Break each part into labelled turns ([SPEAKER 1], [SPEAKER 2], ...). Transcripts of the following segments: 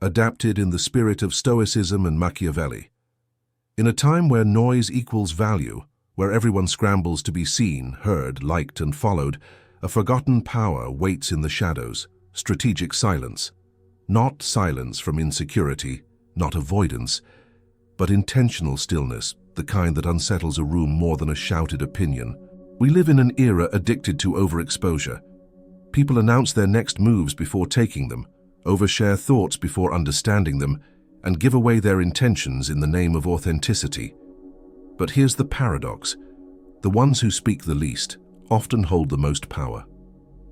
[SPEAKER 1] adapted in the spirit of Stoicism and Machiavelli. In a time where noise equals value, where everyone scrambles to be seen, heard, liked, and followed, a forgotten power waits in the shadows: strategic silence. Not silence from insecurity, not avoidance, but intentional stillness, the kind that unsettles a room more than a shouted opinion. We live in an era addicted to overexposure. People announce their next moves before taking them, overshare thoughts before understanding them, and give away their intentions in the name of authenticity. But here's the paradox. The ones who speak the least often hold the most power.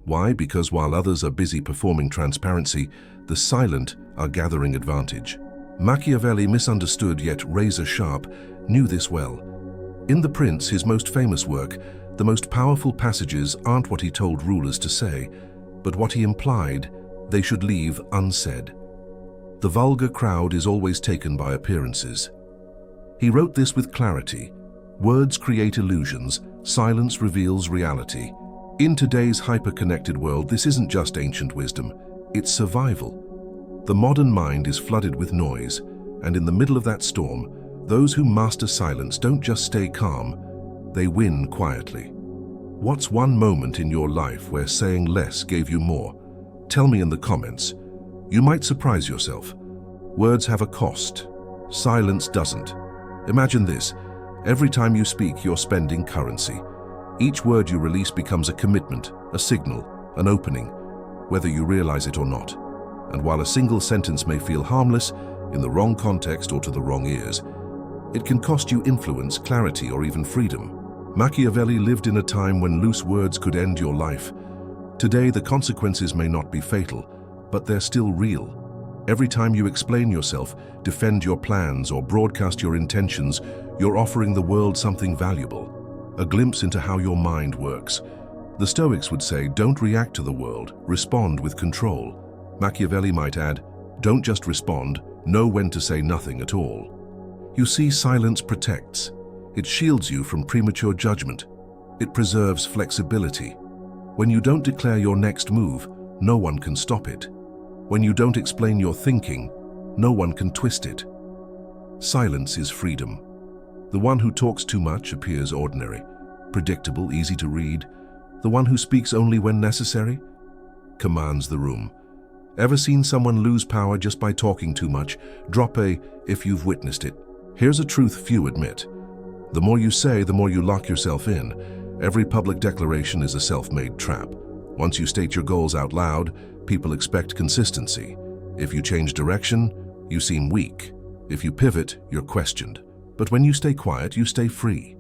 [SPEAKER 1] Why? Because while others are busy performing transparency, the silent are gathering advantage. Machiavelli, misunderstood yet razor-sharp, knew this well. In The Prince, his most famous work, the most powerful passages aren't what he told rulers to say, but what he implied they should leave unsaid. The vulgar crowd is always taken by appearances. He wrote this with clarity. Words create illusions, silence reveals reality. In today's hyper-connected world, this isn't just ancient wisdom, it's survival. The modern mind is flooded with noise, and in the middle of that storm, those who master silence don't just stay calm, they win quietly. What's one moment in your life where saying less gave you more? Tell me in the comments. You might surprise yourself. Words have a cost. Silence doesn't. Imagine this. Every time you speak, you're spending currency. Each word you release becomes a commitment, a signal, an opening, whether you realize it or not. And while a single sentence may feel harmless, in the wrong context or to the wrong ears, it can cost you influence, clarity, or even freedom. Machiavelli lived in a time when loose words could end your life. Today, the consequences may not be fatal, but they're still real. Every time you explain yourself, defend your plans, or broadcast your intentions, you're offering the world something valuable, a glimpse into how your mind works. The Stoics would say, don't react to the world, respond with control. Machiavelli might add, don't just respond, know when to say nothing at all. You see, silence protects. It shields you from premature judgment. It preserves flexibility. When you don't declare your next move, no one can stop it. When you don't explain your thinking, no one can twist it. Silence is freedom. The one who talks too much appears ordinary, predictable, easy to read. The one who speaks only when necessary commands the room. Ever seen someone lose power just by talking too much? Drop a if you've witnessed it. Here's a truth few admit. The more you say, the more you lock yourself in. Every public declaration is a self-made trap. Once you state your goals out loud, people expect consistency. If you change direction, you seem weak. If you pivot, you're questioned. But when you stay quiet, you stay free.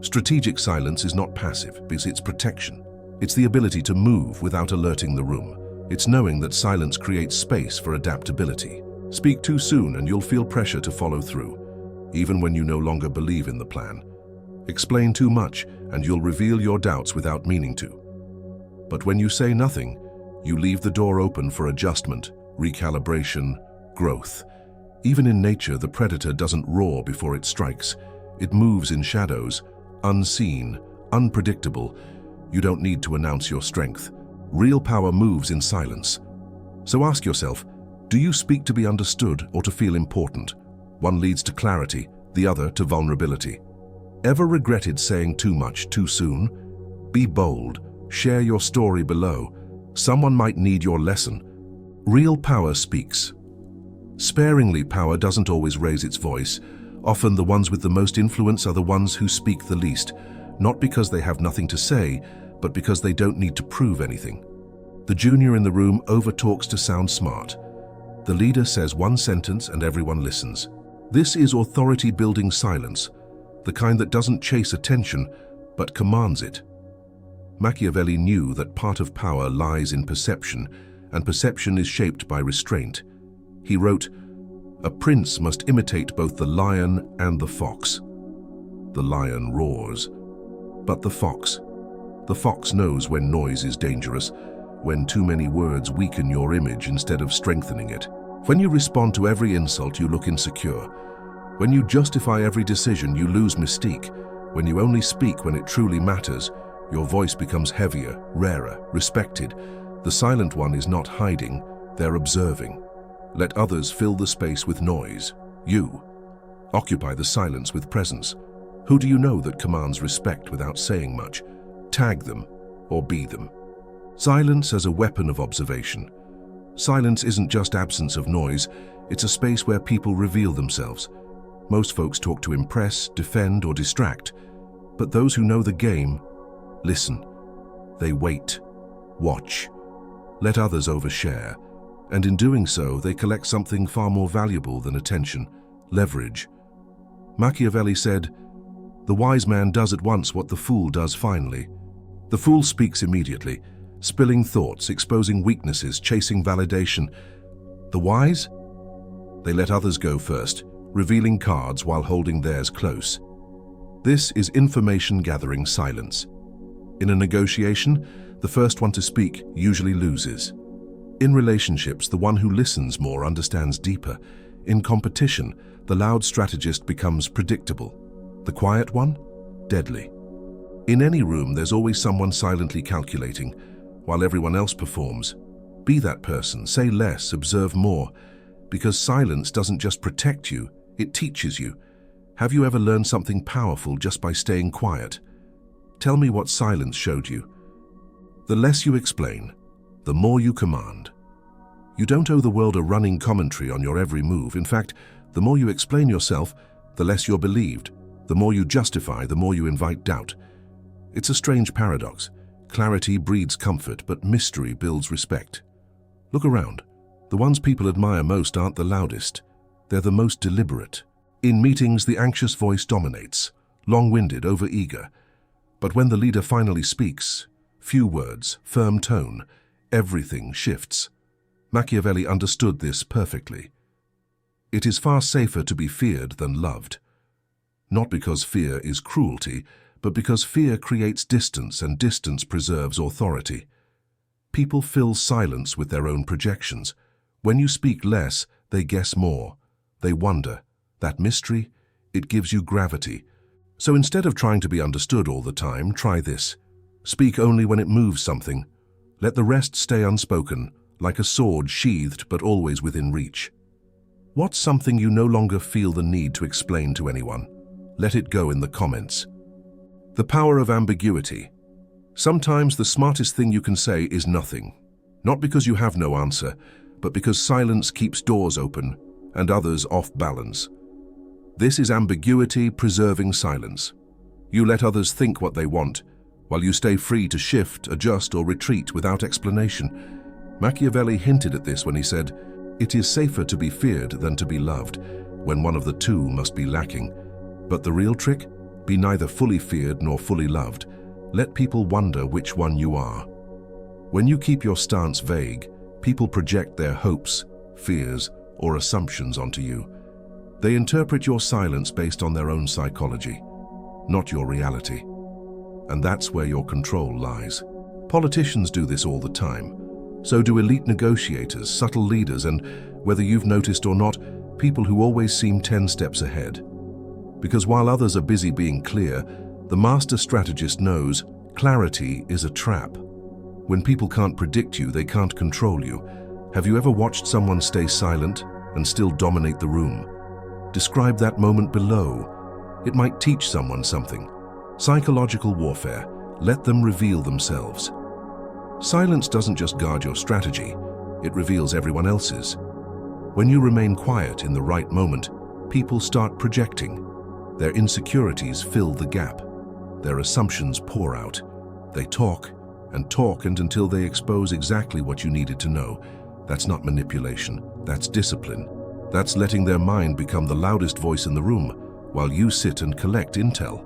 [SPEAKER 1] Strategic silence is not passive, because it's protection. It's the ability to move without alerting the room. It's knowing that silence creates space for adaptability. Speak too soon and you'll feel pressure to follow through, even when you no longer believe in the plan. Explain too much and you'll reveal your doubts without meaning to. But when you say nothing, you leave the door open for adjustment, recalibration, growth. Even in nature, the predator doesn't roar before it strikes. It moves in shadows, unseen, unpredictable. You don't need to announce your strength. Real power moves in silence. So ask yourself, do you speak to be understood or to feel important? One leads to clarity, the other to vulnerability. Ever regretted saying too much too soon? Be bold. Share your story below. Someone might need your lesson. Real power speaks. Sparingly, power doesn't always raise its voice. Often the ones with the most influence are the ones who speak the least, not because they have nothing to say, but because they don't need to prove anything. The junior in the room overtalks to sound smart. The leader says one sentence and everyone listens. This is authority-building silence, the kind that doesn't chase attention, but commands it. Machiavelli knew that part of power lies in perception, and perception is shaped by restraint. He wrote, "A prince must imitate both the lion and the fox. The lion roars, but the fox knows when noise is dangerous, when too many words weaken your image instead of strengthening it. When you respond to every insult, you look insecure. When you justify every decision, you lose mystique. When you only speak when it truly matters, your voice becomes heavier, rarer, respected. The silent one is not hiding, they're observing. Let others fill the space with noise. You occupy the silence with presence. Who do you know that commands respect without saying much? Tag them or be them. Silence as a weapon of observation. Silence isn't just absence of noise, it's a space where people reveal themselves. Most folks talk to impress, defend, or distract, but those who know the game listen. They wait, watch, let others overshare, and in doing so, they collect something far more valuable than attention: leverage. Machiavelli said, "The wise man does at once what the fool does finally." The fool speaks immediately, spilling thoughts, exposing weaknesses, chasing validation. The wise? They let others go first, revealing cards while holding theirs close. This is information-gathering silence. In a negotiation, the first one to speak usually loses. In relationships, the one who listens more understands deeper. In competition, the loud strategist becomes predictable. The quiet one? Deadly. In any room, there's always someone silently calculating, while everyone else performs. Be that person, say less, observe more, because silence doesn't just protect you, it teaches you. Have you ever learned something powerful just by staying quiet? Tell me what silence showed you. The less you explain, the more you command. You don't owe the world a running commentary on your every move. In fact, the more you explain yourself, the less you're believed. The more you justify, the more you invite doubt. It's a strange paradox. Clarity breeds comfort, but mystery builds respect. Look around. The ones people admire most aren't the loudest. They're the most deliberate. In meetings, the anxious voice dominates, long-winded, over-eager. But when the leader finally speaks, few words, firm tone, everything shifts. Machiavelli understood this perfectly. It is far safer to be feared than loved. Not because fear is cruelty, but because fear creates distance, and distance preserves authority. People fill silence with their own projections. When you speak less, they guess more. They wonder. That mystery, it gives you gravity. So instead of trying to be understood all the time, try this. Speak only when it moves something. Let the rest stay unspoken, like a sword sheathed but always within reach. What's something you no longer feel the need to explain to anyone? Let it go in the comments. The power of ambiguity. Sometimes the smartest thing you can say is nothing. Not because you have no answer, but because silence keeps doors open and others off balance. This is ambiguity preserving silence. You let others think what they want, while you stay free to shift, adjust, or retreat without explanation. Machiavelli hinted at this when he said, "It is safer to be feared than to be loved," when one of the two must be lacking. But the real trick? Be neither fully feared nor fully loved. Let people wonder which one you are. When you keep your stance vague, people project their hopes, fears, or assumptions onto you. They interpret your silence based on their own psychology, not your reality. And that's where your control lies. Politicians do this all the time. So do elite negotiators, subtle leaders, and, whether you've noticed or not, people who always seem 10 steps ahead. Because while others are busy being clear, the master strategist knows clarity is a trap. When people can't predict you, they can't control you. Have you ever watched someone stay silent and still dominate the room? Describe that moment below. It might teach someone something. Psychological warfare. Let them reveal themselves. Silence doesn't just guard your strategy, it reveals everyone else's. When you remain quiet in the right moment, people start projecting. Their insecurities fill the gap. Their assumptions pour out. They talk and until they expose exactly what you needed to know. That's not manipulation, that's discipline. That's letting their mind become the loudest voice in the room, while you sit and collect intel.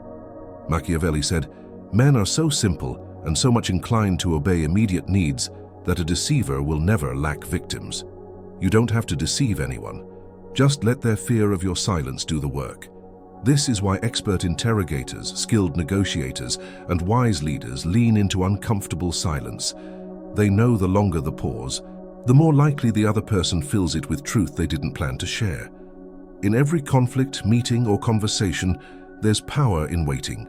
[SPEAKER 1] Machiavelli said, "Men are so simple and so much inclined to obey immediate needs that a deceiver will never lack victims." You don't have to deceive anyone. Just let their fear of your silence do the work. This is why expert interrogators, skilled negotiators, and wise leaders lean into uncomfortable silence. They know the longer the pause, the more likely the other person fills it with truth they didn't plan to share. In every conflict, meeting, or conversation, there's power in waiting,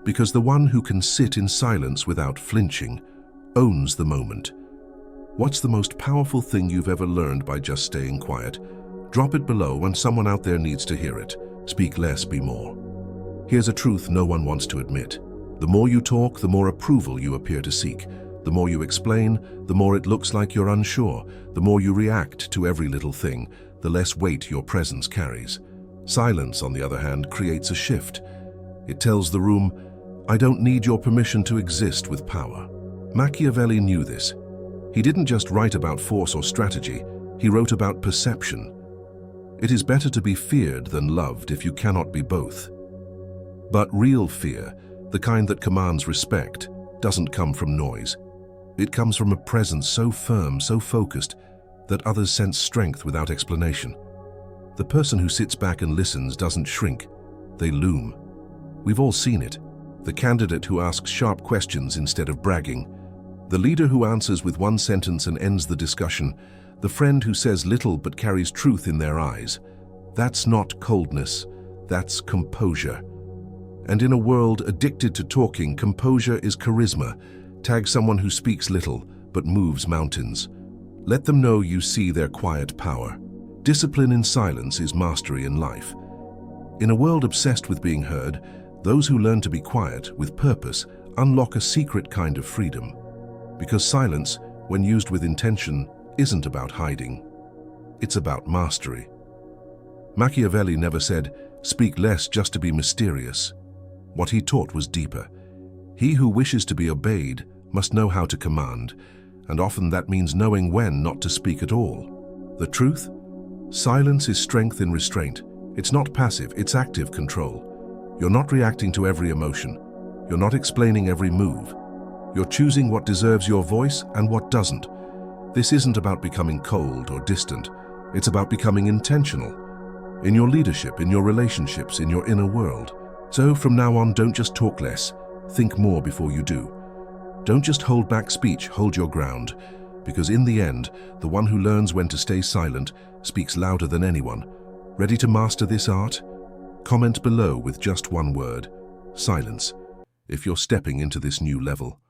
[SPEAKER 1] because the one who can sit in silence without flinching owns the moment. What's the most powerful thing you've ever learned by just staying quiet? Drop it below when someone out there needs to hear it. Speak less, be more. Here's a truth no one wants to admit. The more you talk, the more approval you appear to seek. The more you explain, the more it looks like you're unsure. The more you react to every little thing, the less weight your presence carries. Silence, on the other hand, creates a shift. It tells the room, I don't need your permission to exist with power. Machiavelli knew this. He didn't just write about force or strategy, he wrote about perception. It is better to be feared than loved if you cannot be both. But real fear, the kind that commands respect, doesn't come from noise. It comes from a presence so firm, so focused, that others sense strength without explanation. The person who sits back and listens doesn't shrink, they loom. We've all seen it. The candidate who asks sharp questions instead of bragging. The leader who answers with one sentence and ends the discussion. The friend who says little but carries truth in their eyes. That's not coldness, that's composure. And in a world addicted to talking, composure is charisma. Tag someone who speaks little but moves mountains. Let them know you see their quiet power. Discipline in silence is mastery in life. In a world obsessed with being heard, those who learn to be quiet with purpose unlock a secret kind of freedom. Because silence, when used with intention, isn't about hiding. It's about mastery. Machiavelli never said, speak less just to be mysterious. What he taught was deeper. He who wishes to be obeyed must know how to command, and often that means knowing when not to speak at all. The truth? Silence is strength in restraint. It's not passive, it's active control. You're not reacting to every emotion. You're not explaining every move. You're choosing what deserves your voice and what doesn't. This isn't about becoming cold or distant. It's about becoming intentional. In your leadership, in your relationships, in your inner world. So from now on, don't just talk less. Think more before you do. Don't just hold back speech, hold your ground. Because in the end, the one who learns when to stay silent speaks louder than anyone. Ready to master this art? Comment below with just one word, silence, if you're stepping into this new level.